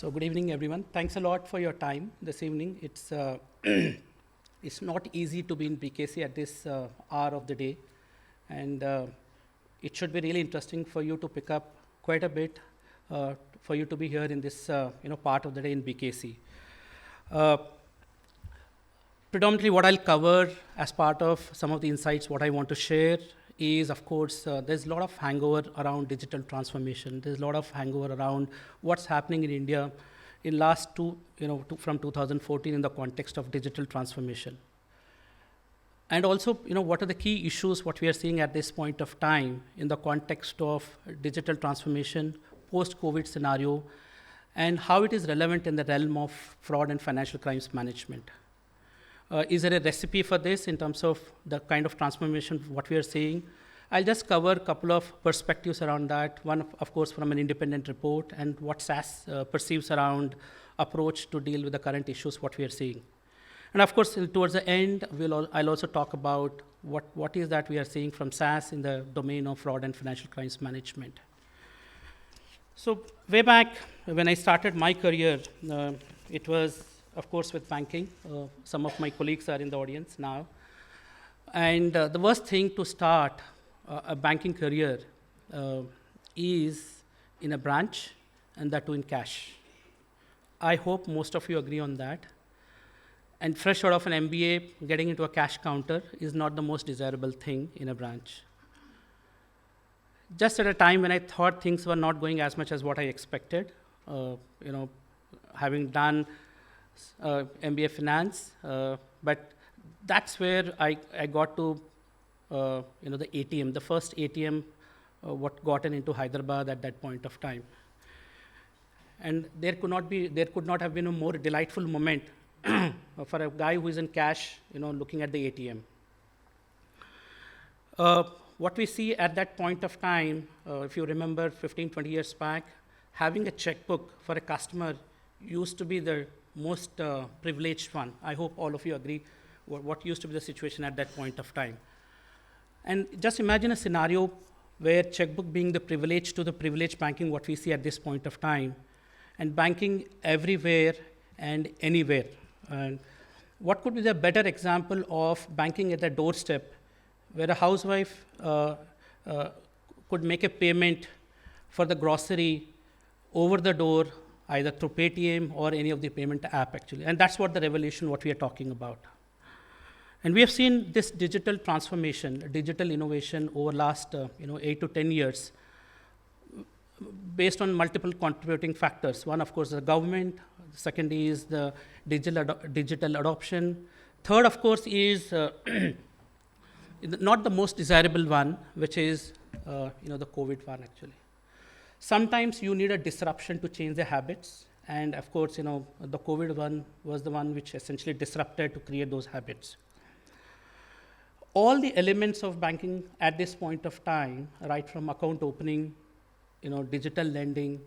So good evening, everyone. Thanks a lot for your time this evening. It's it's not easy to be in BKC at this hour of the day, and it should be really interesting for you to pick up quite a bit for you to be here in this part of the day in BKC. Predominantly, what I'll cover as part of some of the insights, what I want to share is, of course, there's a lot of hangover around digital transformation. There's a lot of hangover around what's happening in India in last from 2014 in the context of digital transformation. And also, what are the key issues, what we are seeing at this point of time in the context of digital transformation, post-COVID scenario, and how it is relevant in the realm of fraud and financial crimes management. Is there a recipe for this in terms of the kind of transformation, what we are seeing? I'll just cover a couple of perspectives around that. One, of course, from an independent report and what SAS perceives around approach to deal with the current issues, what we are seeing. And of course, towards the end, I'll also talk about what is that we are seeing from SAS in the domain of fraud and financial crimes management. So way back when I started my career, it was, of course, with banking. Some of my colleagues are in the audience now. And the worst thing to start a banking career is in a branch, and that too in cash. I hope most of you agree on that. And fresh out of an MBA, getting into a cash counter is not the most desirable thing in a branch. Just at a time when I thought things were not going as much as what I expected, having done MBA finance, but that's where I got to the ATM, the first ATM what gotten into Hyderabad at that point of time. And there could not have been a more delightful moment for a guy who is in cash, looking at the ATM. What we see at that point of time, if you remember 15, 20 years back, having a checkbook for a customer used to be the most privileged one. I hope all of you agree what used to be the situation at that point of time. And just imagine a scenario where checkbook being the privilege to the privileged banking, what we see at this point of time, and banking everywhere and anywhere. And what could be the better example of banking at the doorstep, where a housewife could make a payment for the grocery over the door, either through Paytm or any of the payment app, actually. And that's what the revolution, what we are talking about. And we have seen this digital transformation, digital innovation over last 8 to 10 years, based on multiple contributing factors. One, of course, the government. The second is the digital adoption. Third, of course, is not the most desirable one, which is the COVID one, actually. Sometimes you need a disruption to change the habits. And of course, the COVID one was the one which essentially disrupted to create those habits. All the elements of banking at this point of time, right from account opening, digital lending,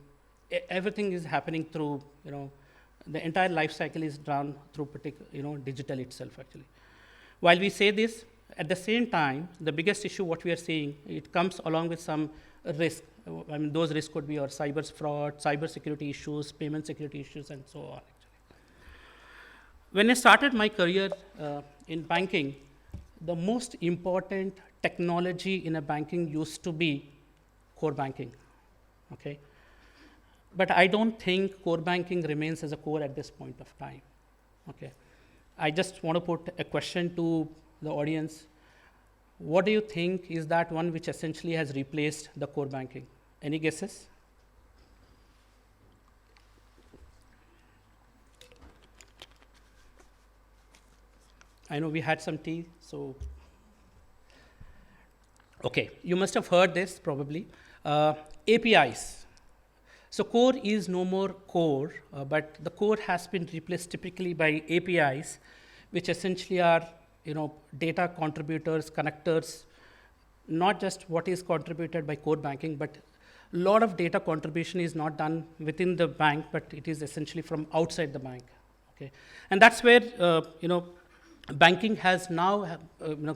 everything is happening through, the entire life cycle is done through digital itself, actually. While we say this, at the same time, the biggest issue what we are seeing, it comes along with some risk. I mean, those risks could be our cyber fraud, cyber security issues, payment security issues, and so on, actually. When I started my career in banking, the most important technology in a banking used to be core banking, okay? But I don't think core banking remains as a core at this point of time, okay? I just want to put a question to the audience. What do you think is that one which essentially has replaced the core banking? Any guesses? I know we had some tea, so. Okay, you must have heard this probably. APIs. So core is no more core, but the core has been replaced typically by APIs, which essentially are data contributors, connectors, not just what is contributed by core banking, but a lot of data contribution is not done within the bank, but it is essentially from outside the bank, okay? And that's where, banking has now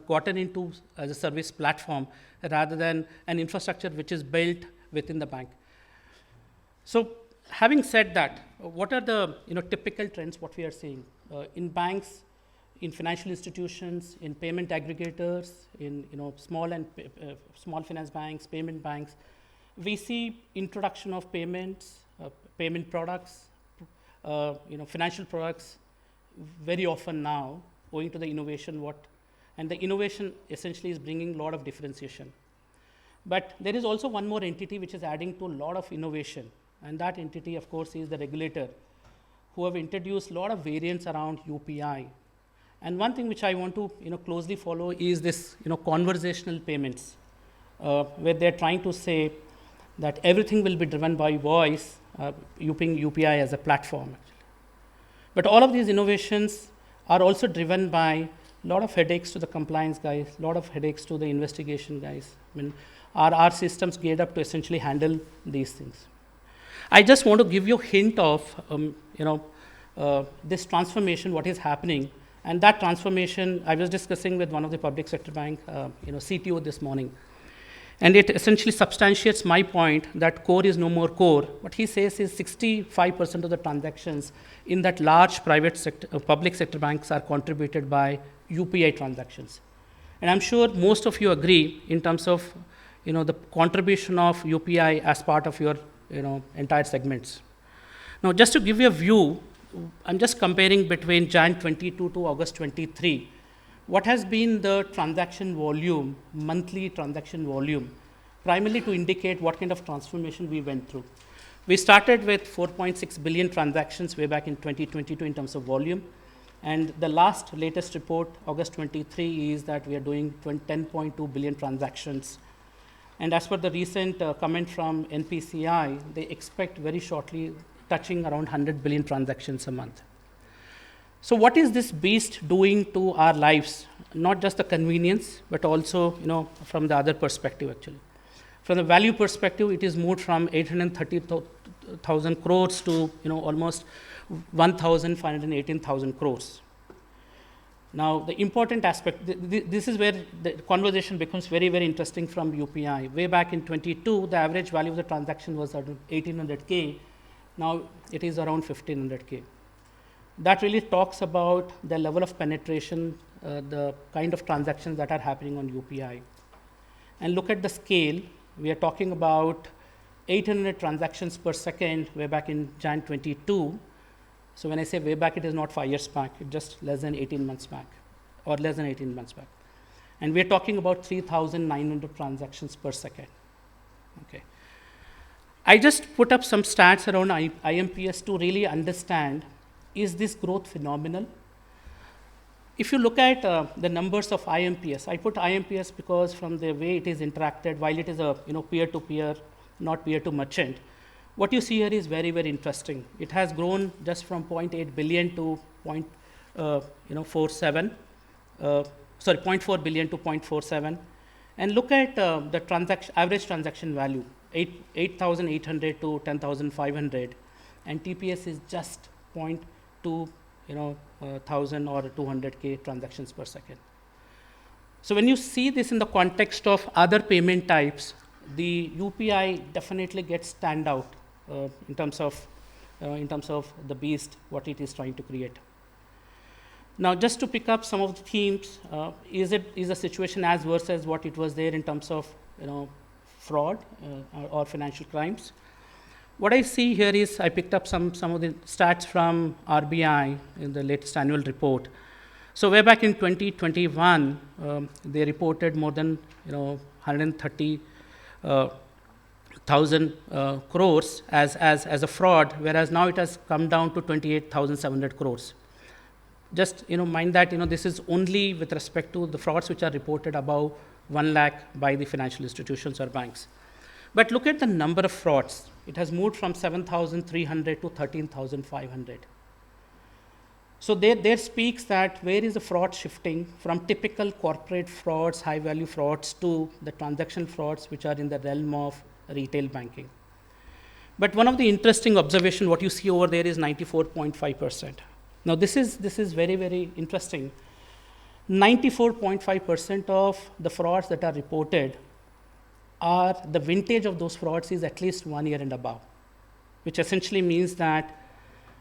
gotten into as a service platform rather than an infrastructure which is built within the bank. So having said that, what are the typical trends what we are seeing in banks, in financial institutions, in payment aggregators, in small finance banks, payment banks? We see introduction of payments, payment products, financial products very often now, owing to the innovation and the innovation essentially is bringing a lot of differentiation. But there is also one more entity which is adding to a lot of innovation, and that entity, of course, is the regulator, who have introduced a lot of variants around UPI. And one thing which I want to closely follow is this conversational payments, where they're trying to say that everything will be driven by voice, using UPI as a platform. But all of these innovations are also driven by a lot of headaches to the compliance guys, a lot of headaches to the investigation guys. I mean, our systems geared up to essentially handle these things. I just want to give you a hint of this transformation, what is happening, and that transformation I was discussing with one of the public sector bank CTO this morning. And it essentially substantiates my point that core is no more core. What he says is 65% of the transactions in that large public sector banks are contributed by UPI transactions. And I'm sure most of you agree in terms of the contribution of UPI as part of your entire segments. Now, just to give you a view, I'm just comparing between Jan 22 to August 23. What has been the transaction volume, monthly transaction volume, primarily to indicate what kind of transformation we went through. We started with 4.6 billion transactions way back in 2022 in terms of volume. And the latest report, August 23, is that we are doing 10.2 billion transactions. And as per the recent comment from NPCI, they expect very shortly touching around 100 billion transactions a month. So what is this beast doing to our lives? Not just the convenience, but also from the other perspective actually. From the value perspective, it is moved from 830,000 crores to almost 1,518,000 crores. Now the important aspect, this is where the conversation becomes very, very interesting from UPI. Way back in 22, the average value of the transaction was around 1,800K. Now it is around 1,500K. That really talks about the level of penetration, the kind of transactions that are happening on UPI. And look at the scale. We are talking about 800 transactions per second way back in Jan 22. So when I say way back, it is not 5 years back, it's just less than 18 months back, or less than 18 months back. And we are talking about 3,900 transactions per second. Okay. I just put up some stats around IMPS to really understand, is this growth phenomenal? If you look at the numbers of IMPS, I put IMPS because from the way it is interacted, while it is a peer-to-peer, not peer-to-merchant, what you see here is very, very interesting. It has grown just from 0.8 billion to 0.4 billion to 0.47. And look at the average transaction value, 8,800 to 10,500, and TPS is just 0.2 1,000 or 200K transactions per second. So when you see this in the context of other payment types, the UPI definitely gets stand out in terms of the beast, what it is trying to create. Now, just to pick up some of the themes, is the situation as worse as what it was there in terms of fraud or financial crimes? What I see here is I picked up some of the stats from RBI in the latest annual report. So way back in 2021, they reported more than 130,000 crores as a fraud, whereas now it has come down to 28,700 crores. Just mind that this is only with respect to the frauds which are reported above 1 lakh by the financial institutions or banks. But look at the number of frauds. It has moved from 7,300 to 13,500. So there speaks that where is the fraud shifting from typical corporate frauds, high value frauds, to the transactional frauds which are in the realm of retail banking. But one of the interesting observation, what you see over there is 94.5%. Now this is very, very interesting. 94.5% of the frauds that are reported are the vintage of those frauds is at least 1 year and above, which essentially means that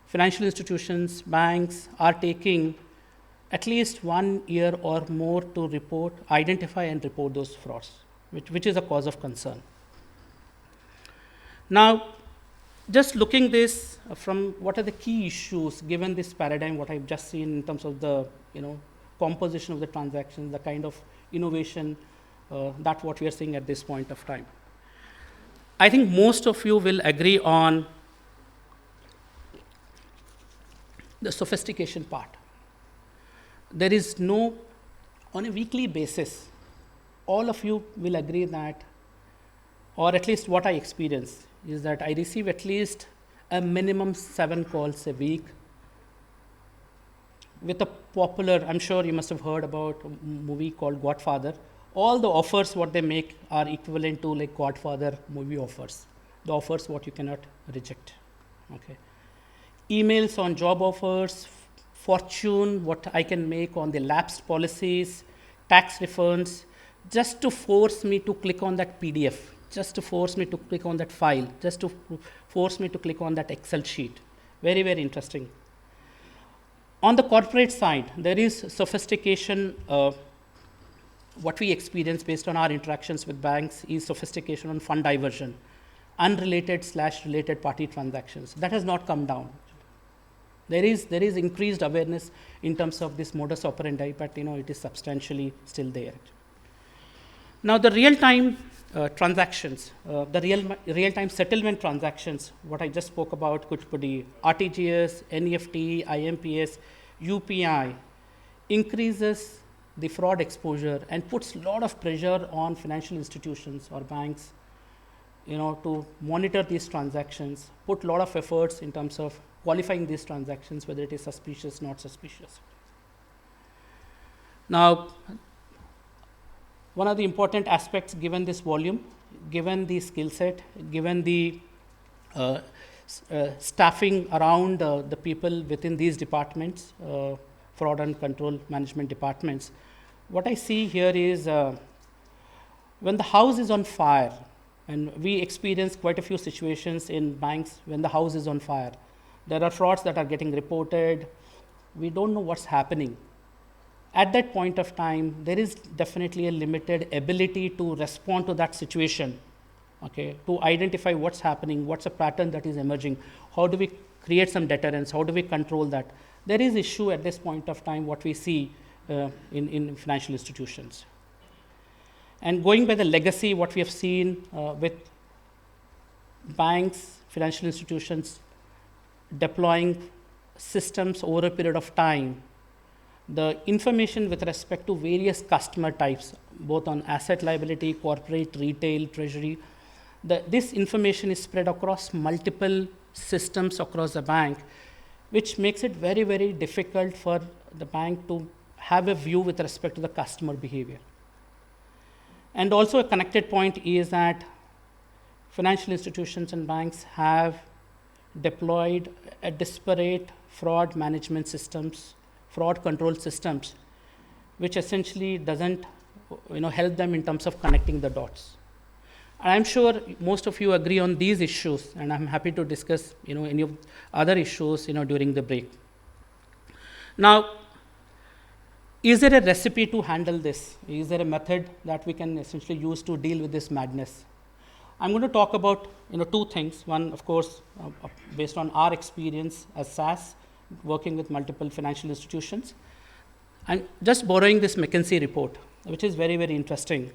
financial institutions, banks are taking at least 1 year or more to identify and report those frauds, which is a cause of concern. Now, just looking this from what are the key issues given this paradigm, what I've just seen in terms of the composition of the transactions, the kind of innovation that what we are seeing at this point of time. I think most of you will agree on the sophistication part. There is no, on a weekly basis, all of you will agree that, or at least what I experience, is that I receive at least a minimum 7 calls a week with a popular, I'm sure you must have heard about a movie called Godfather. All the offers what they make are equivalent to like Godfather movie offers. The offers what you cannot reject. Okay. Emails on job offers, fortune, what I can make on the lapsed policies, tax refunds, just to force me to click on that PDF, just to force me to click on that file, just to force me to click on that Excel sheet. Very, very interesting. On the corporate side, there is sophistication. What we experience based on our interactions with banks is sophistication on fund diversion, unrelated/related party transactions. That has not come down. There is increased awareness in terms of this modus operandi, but it is substantially still there. Now the real-time transactions, the real-time settlement transactions, what I just spoke about, could be RTGS, NEFT, IMPS, UPI, increases the fraud exposure and puts a lot of pressure on financial institutions or banks, to monitor these transactions, put a lot of efforts in terms of qualifying these transactions, whether it is suspicious, not suspicious. Now, one of the important aspects given this volume, given the skill set, given the staffing around the people within these departments, fraud and control management departments, what I see here is when the house is on fire, and we experience quite a few situations in banks when the house is on fire. There are frauds that are getting reported. We don't know what's happening. At that point of time, there is definitely a limited ability to respond to that situation, okay, to identify what's happening, what's a pattern that is emerging, how do we create some deterrence, how do we control that. There is issue at this point of time, what we see in financial institutions. And going by the legacy, what we have seen with banks, financial institutions deploying systems over a period of time, the information with respect to various customer types, both on asset liability, corporate, retail, treasury, this information is spread across multiple systems across the bank, which makes it very, very difficult for the bank to have a view with respect to the customer behavior. And also a connected point is that financial institutions and banks have deployed a disparate fraud management systems, fraud control systems, which essentially doesn't help them in terms of connecting the dots. And I'm sure most of you agree on these issues, and I'm happy to discuss any of other issues during the break. Now, is there a recipe to handle this? Is there a method that we can essentially use to deal with this madness? I'm going to talk about two things. One, of course, based on our experience as SAS, working with multiple financial institutions. I'm just borrowing this McKinsey report, which is very, very interesting.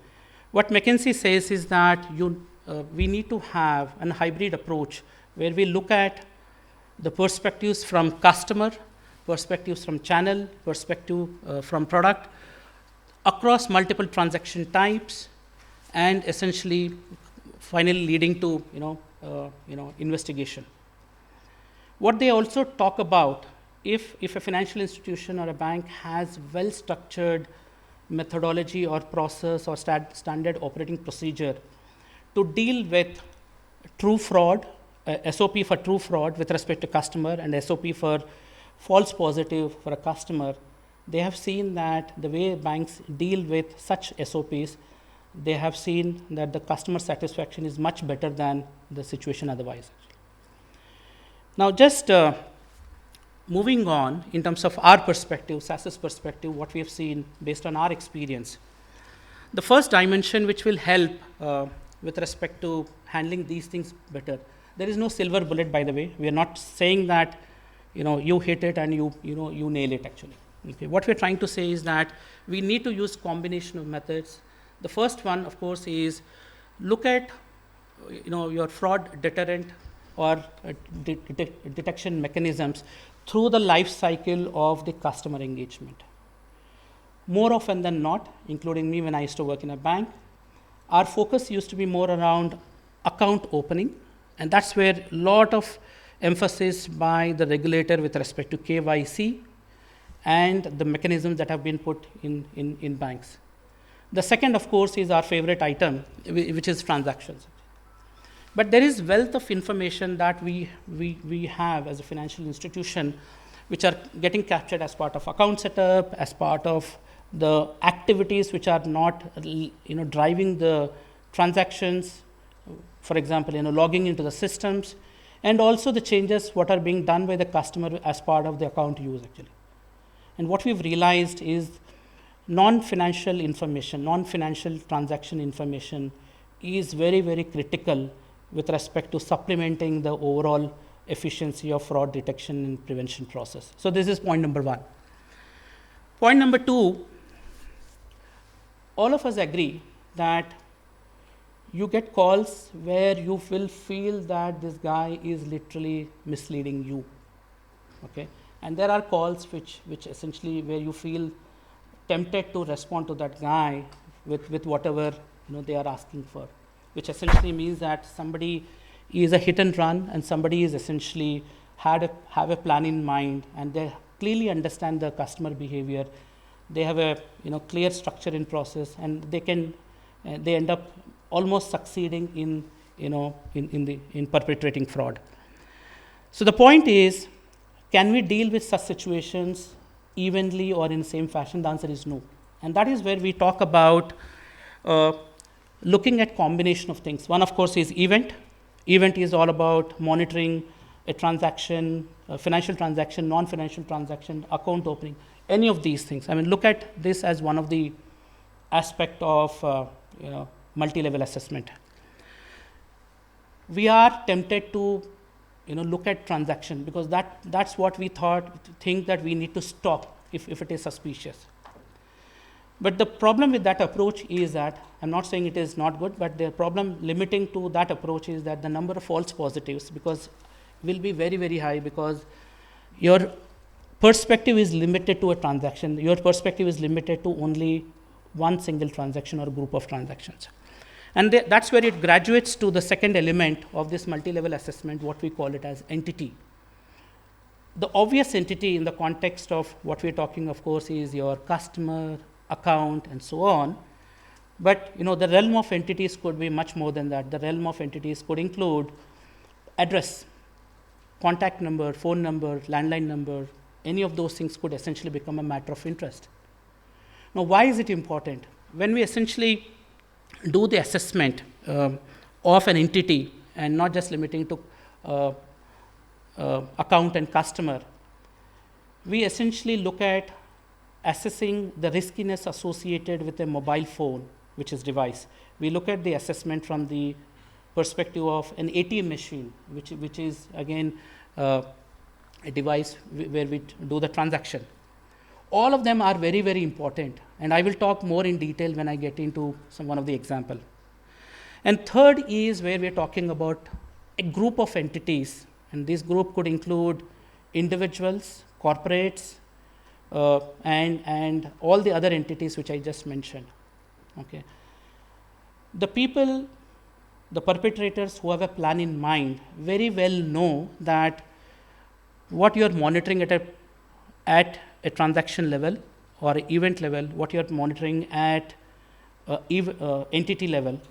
What McKinsey says is that we need to have a hybrid approach where we look at the perspectives from customer, perspectives from channel, perspective from product, across multiple transaction types, and essentially finally leading to investigation. What they also talk about, if a financial institution or a bank has well-structured methodology or process or standard operating procedure to deal with true fraud, SOP for true fraud with respect to customer and SOP for false positive for a customer, they have seen that the way banks deal with such SOPs, they have seen that the customer satisfaction is much better than the situation otherwise. Now, just moving on, in terms of our perspective, SAS's perspective, what we have seen based on our experience, the first dimension which will help with respect to handling these things better. There is no silver bullet, by the way. We are not saying that you hit it and you nail it actually. Okay. What we're trying to say is that we need to use combination of methods. The first one, of course, is look at your fraud deterrent or detection mechanisms through the life cycle of the customer engagement. More often than not, including me when I used to work in a bank, our focus used to be more around account opening, and that's where a lot of emphasis by the regulator with respect to KYC and the mechanisms that have been put in banks. The second, of course, is our favorite item, which is transactions. But there is wealth of information that we have as a financial institution, which are getting captured as part of account setup, as part of the activities which are not driving the transactions, for example, logging into the systems, and also the changes what are being done by the customer as part of the account use actually. And what we've realized is non-financial information, non-financial transaction information is very, very critical with respect to supplementing the overall efficiency of fraud detection and prevention process. So this is point number one. Point number two, all of us agree that you get calls where you will feel that this guy is literally misleading you. Okay? And there are calls which essentially where you feel tempted to respond to that guy with whatever they are asking for, which essentially means that somebody is a hit and run and somebody is essentially have a plan in mind and they clearly understand the customer behavior. They have a clear structure in process and they end up almost succeeding in perpetrating fraud. So the point is, can we deal with such situations evenly or in the same fashion? The answer is no. And that is where we talk about looking at combination of things. One, of course, is event. Event is all about monitoring a transaction, a financial transaction, non-financial transaction, account opening, any of these things. I mean, look at this as one of the aspect of multi-level assessment. We are tempted to look at transaction because that's what we think that we need to stop if it is suspicious. But the problem with that approach is that, I'm not saying it is not good, but the problem limiting to that approach is that the number of false positives will be very, very high because your perspective is limited to a transaction. Your perspective is limited to only one single transaction or group of transactions. And that's where it graduates to the second element of this multi-level assessment, what we call it as entity. The obvious entity in the context of what we're talking, of course, is your customer, account, and so on. But the realm of entities could be much more than that. The realm of entities could include address, contact number, phone number, landline number. Any of those things could essentially become a matter of interest. Now, why is it important? When we essentially do the assessment of an entity and not just limiting to account and customer, we essentially look at assessing the riskiness associated with a mobile phone, which is device. We look at the assessment from the perspective of an ATM machine, which is again a device where we do the transaction. All of them are very, very important, and I will talk more in detail when I get into one of the example. And third is where we're talking about a group of entities, and this group could include individuals, corporates, and all the other entities which I just mentioned. Okay. The people, the perpetrators who have a plan in mind very well know that what you're monitoring at a transaction level or event level, what you're monitoring at entity level.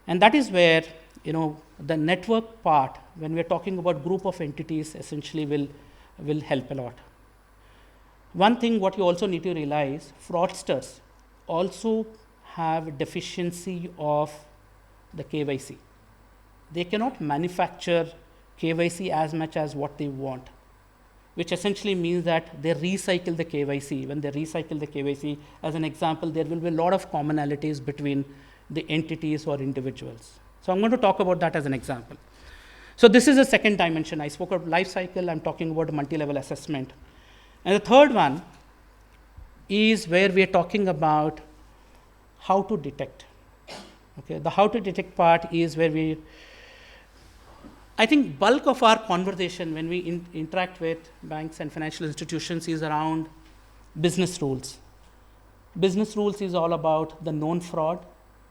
And that is where the network part, when we're talking about group of entities, essentially will help a lot. One thing what you also need to realize, fraudsters also have deficiency of the KYC. They cannot manufacture KYC as much as what they want. which essentially means that they recycle the KYC. When they recycle the KYC, as an example, there will be a lot of commonalities between the entities or individuals. So I'm going to talk about that as an example. So this is the second dimension. I spoke of life cycle. I'm talking about multi-level assessment. And the third one is where we are talking about how to detect. Okay, the how to detect part is where I think bulk of our conversation when we interact with banks and financial institutions is around business rules. Business rules is all about the known fraud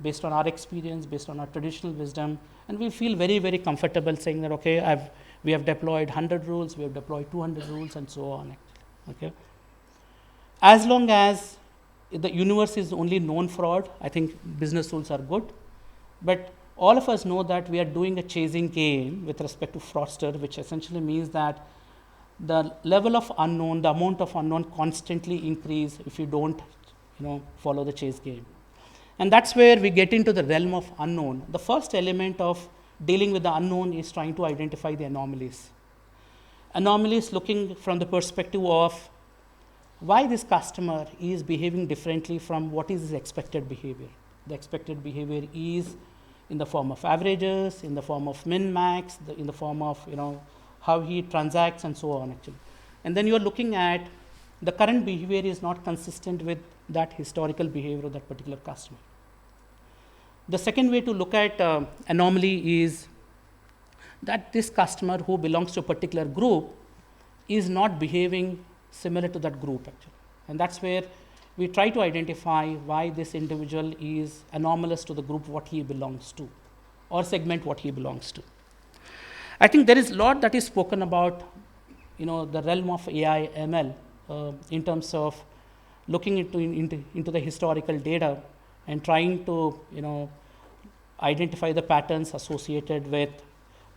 based on our experience, based on our traditional wisdom, and we feel very, very comfortable saying that, okay, we have deployed 100 rules, we have deployed 200 rules, and so on. Okay. As long as the universe is only known fraud, I think business rules are good. But all of us know that we are doing a chasing game with respect to fraudster, which essentially means that the level of unknown, the amount of unknown constantly increase if you don't, follow the chase game. And that's where we get into the realm of unknown. The first element of dealing with the unknown is trying to identify the anomalies. Anomalies looking from the perspective of why this customer is behaving differently from what is his expected behavior. The expected behavior is in the form of averages, in the form of min-max, in the form of how he transacts and so on actually. And then you're looking at the current behavior is not consistent with that historical behavior of that particular customer. The second way to look at anomaly is that this customer who belongs to a particular group is not behaving similar to that group actually. And that's where we try to identify why this individual is anomalous to the group what he belongs to, or segment what he belongs to. I think there is a lot that is spoken about, the realm of AI ML in terms of looking into the historical data and trying to identify the patterns associated with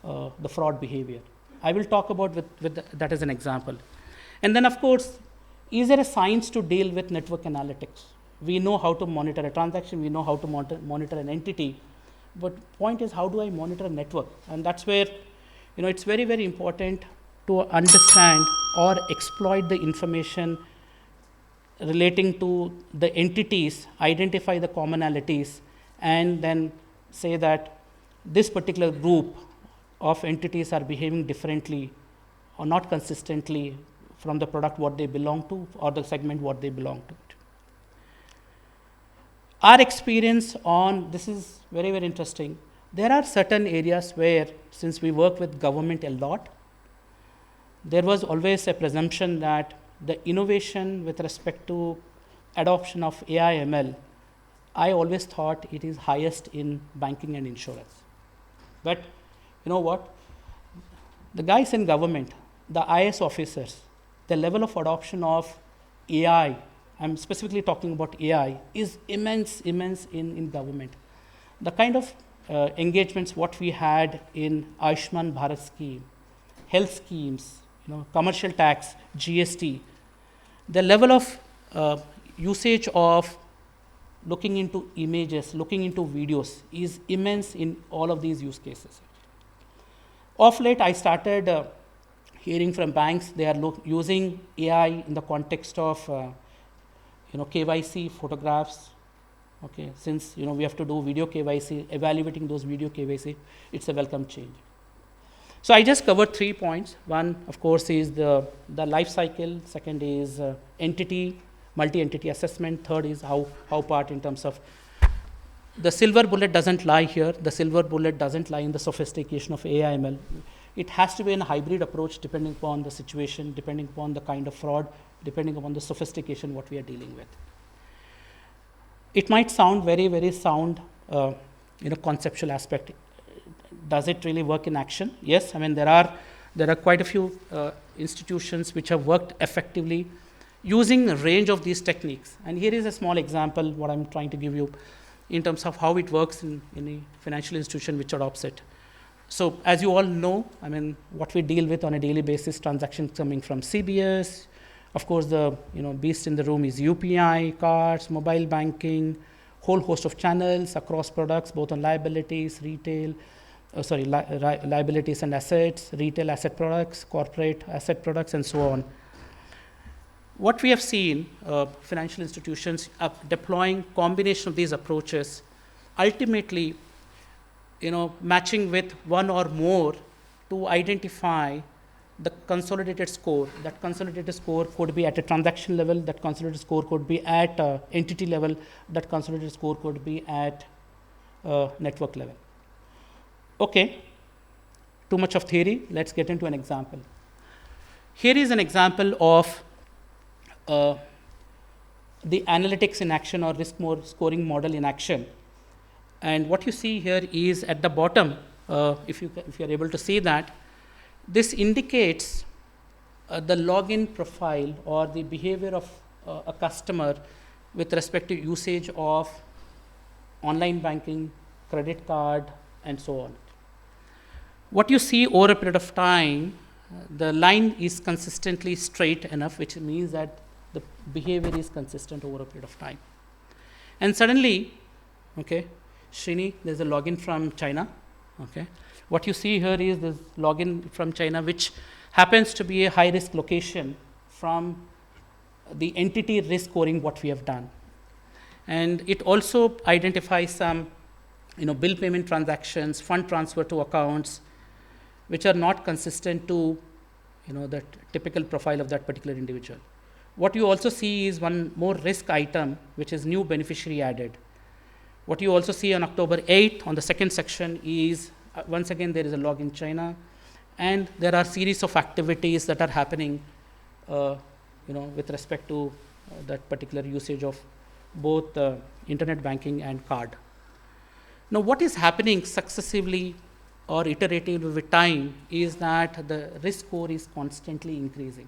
the fraud behavior. I will talk about with that as an example. And then of course, is there a science to deal with network analytics? We know how to monitor a transaction, we know how to monitor an entity, but point is how do I monitor a network? And that's where it's very, very important to understand or exploit the information relating to the entities, identify the commonalities, and then say that this particular group of entities are behaving differently or not consistently from the product what they belong to or the segment what they belong to. Our experience on this is very, very interesting. There are certain areas where, since we work with government a lot, there was always a presumption that the innovation with respect to adoption of AI ML, I always thought it is highest in banking and insurance. But you know what? The guys in government, the IS officers, the level of adoption of AI, I'm specifically talking about AI, is immense in government. The kind of engagements what we had in Ayushman Bharat scheme, health schemes, commercial tax, GST, the level of usage of looking into images, looking into videos is immense in all of these use cases. Of late, I started hearing from banks, they are using AI in the context of KYC photographs. Okay, since we have to do video KYC, evaluating those video KYC, it's a welcome change. So I just covered 3 points. One, of course, is the life cycle. Second is multi-entity assessment. Third is how part in terms of the silver bullet doesn't lie here. The silver bullet doesn't lie in the sophistication of AI ML. It has to be a hybrid approach depending upon the situation, depending upon the kind of fraud, depending upon the sophistication what we are dealing with. It might sound very, very sound in a conceptual aspect. Does it really work in action? Yes, I mean there are quite a few institutions which have worked effectively using a range of these techniques. And here is a small example what I'm trying to give you in terms of how it works in a financial institution which adopts it. So as you all know, I mean what we deal with on a daily basis, transactions coming from CBS. Of course, the beast in the room is UPI, cards, mobile banking, whole host of channels across products, both on liabilities, retail, liabilities and assets, retail asset products, corporate asset products, and so on. What we have seen, financial institutions deploying combination of these approaches, ultimately, matching with one or more to identify the consolidated score. That consolidated score could be at a transaction level, that consolidated score could be at entity level, that consolidated score could be at network level. Okay, too much of theory, let's get into an example. Here is an example of the analytics in action or risk scoring model in action. And what you see here is at the bottom, if you are able to see that, this indicates the login profile or the behavior of a customer with respect to usage of online banking, credit card, and so on. What you see over a period of time, the line is consistently straight enough, which means that the behavior is consistent over a period of time. And suddenly, okay, Srini, there's a login from China. Okay, what you see here is this login from China, which happens to be a high risk location from the entity risk scoring what we have done. And it also identifies some bill payment transactions, fund transfer to accounts, which are not consistent to the typical profile of that particular individual. What you also see is one more risk item, which is new beneficiary added. What you also see on October 8th on the second section is, once again, there is a log in China, and there are series of activities that are happening, with respect to that particular usage of both internet banking and card. Now, what is happening successively or iteratively with time is that the risk score is constantly increasing.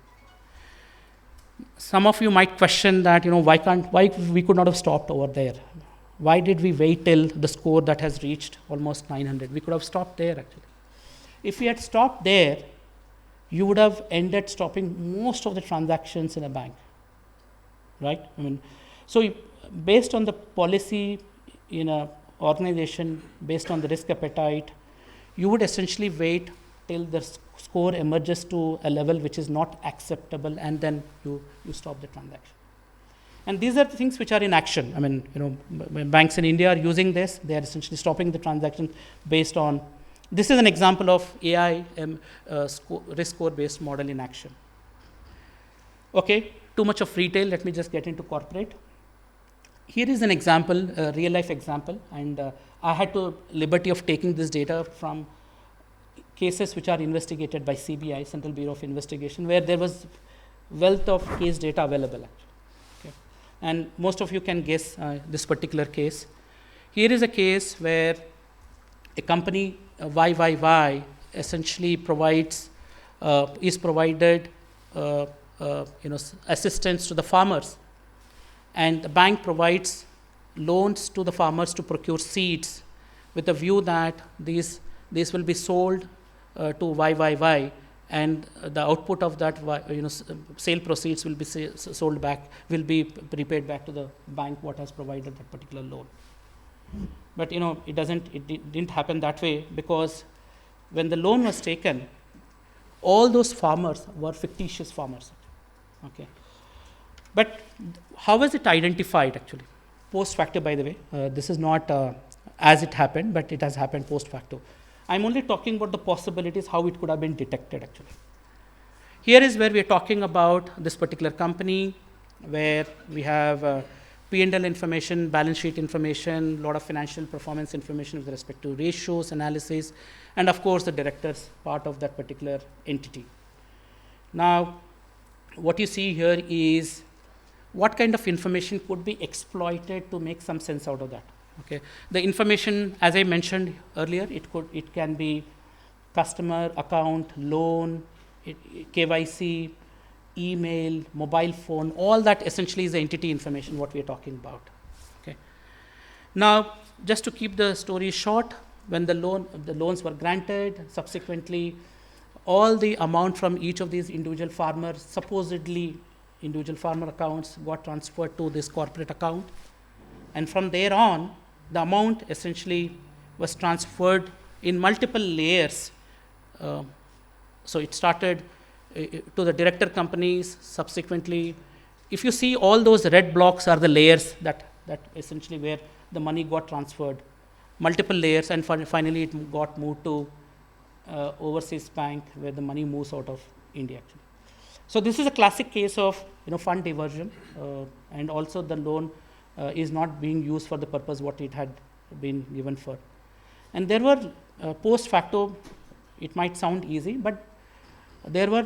Some of you might question that, why we could not have stopped over there? Why did we wait till the score that has reached almost 900? We could have stopped there actually. If we had stopped there, you would have ended stopping most of the transactions in a bank, right? So based on the policy in an organization, based on the risk appetite, you would essentially wait till the score emerges to a level which is not acceptable, and then you stop the transaction. And these are the things which are in action. When banks in India are using this, they are essentially stopping the transaction based on, this is an example of AI risk score based model in action. Okay, too much of retail, let me just get into corporate. Here is an example, a real life example, and I had the liberty of taking this data from cases which are investigated by CBI, Central Bureau of Investigation, where there was wealth of case data available. Okay. And most of you can guess this particular case. Here is a case where a company, YYY, essentially is provided assistance to the farmers, and the bank provides loans to the farmers to procure seeds with the view that these will be sold to YYY, and the output of that sale proceeds will be sold back, will be prepaid back to the bank what has provided that particular loan. But it didn't happen that way, because when the loan was taken, all those farmers were fictitious farmers. Okay, but how was it identified actually? Post facto, by the way. This is not as it happened, but it has happened post facto. I'm only talking about the possibilities, how it could have been detected actually. Here is where we are talking about this particular company, where we have P&L information, balance sheet information, a lot of financial performance information with respect to ratios, analysis, and of course the directors part of that particular entity. Now, what you see here is what kind of information could be exploited to make some sense out of that. Okay, the information, as I mentioned earlier, it can be customer, account, loan, KYC, email, mobile phone, all that essentially is the entity information what we are talking about. Okay. Now, just to keep the story short, when the loans were granted, subsequently all the amount from each of these individual farmers, supposedly individual farmer accounts, got transferred to this corporate account, and from there on the amount essentially was transferred in multiple layers. So it started to the director companies. Subsequently, if you see, all those red blocks are the layers that essentially where the money got transferred, multiple layers, and finally it got moved to overseas bank where the money moves out of India actually. So this is a classic case of fund diversion, and also the loan is not being used for the purpose what it had been given for. And there were post facto, it might sound easy, but there were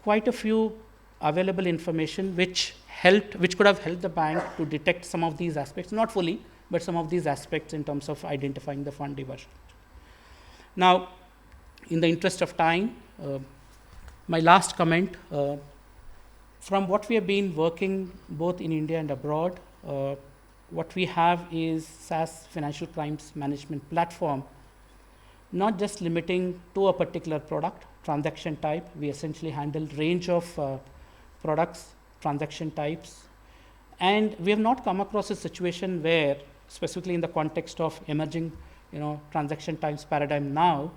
quite a few available information which could have helped the bank to detect some of these aspects, not fully, but some of these aspects in terms of identifying the fund diversion. Now, in the interest of time, my last comment, from what we have been working both in India and abroad, what we have is SaaS financial crimes management platform, not just limiting to a particular product, transaction type. We essentially handle range of products, transaction types, and we have not come across a situation where, specifically in the context of emerging transaction types paradigm now,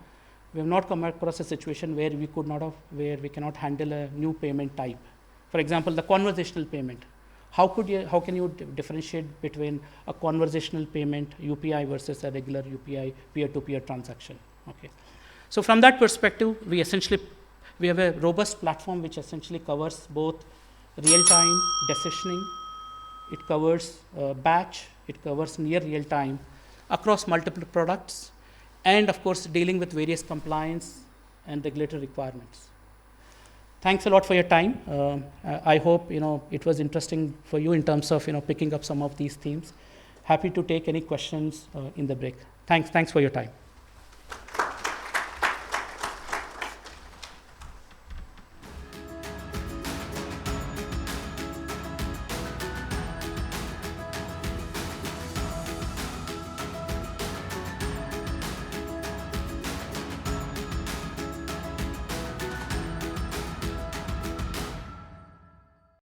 we have not come across a situation where we cannot handle a new payment type. For example, the conversational payment. How can you differentiate between a conversational payment UPI versus a regular UPI peer-to-peer transaction? Okay. So from that perspective, we have a robust platform which essentially covers both real-time decisioning, it covers batch, it covers near real-time across multiple products, and of course dealing with various compliance and regulatory requirements. Thanks a lot for your time. I hope it was interesting for you in terms of picking up some of these themes. Happy to take any questions in the break. Thanks for your time.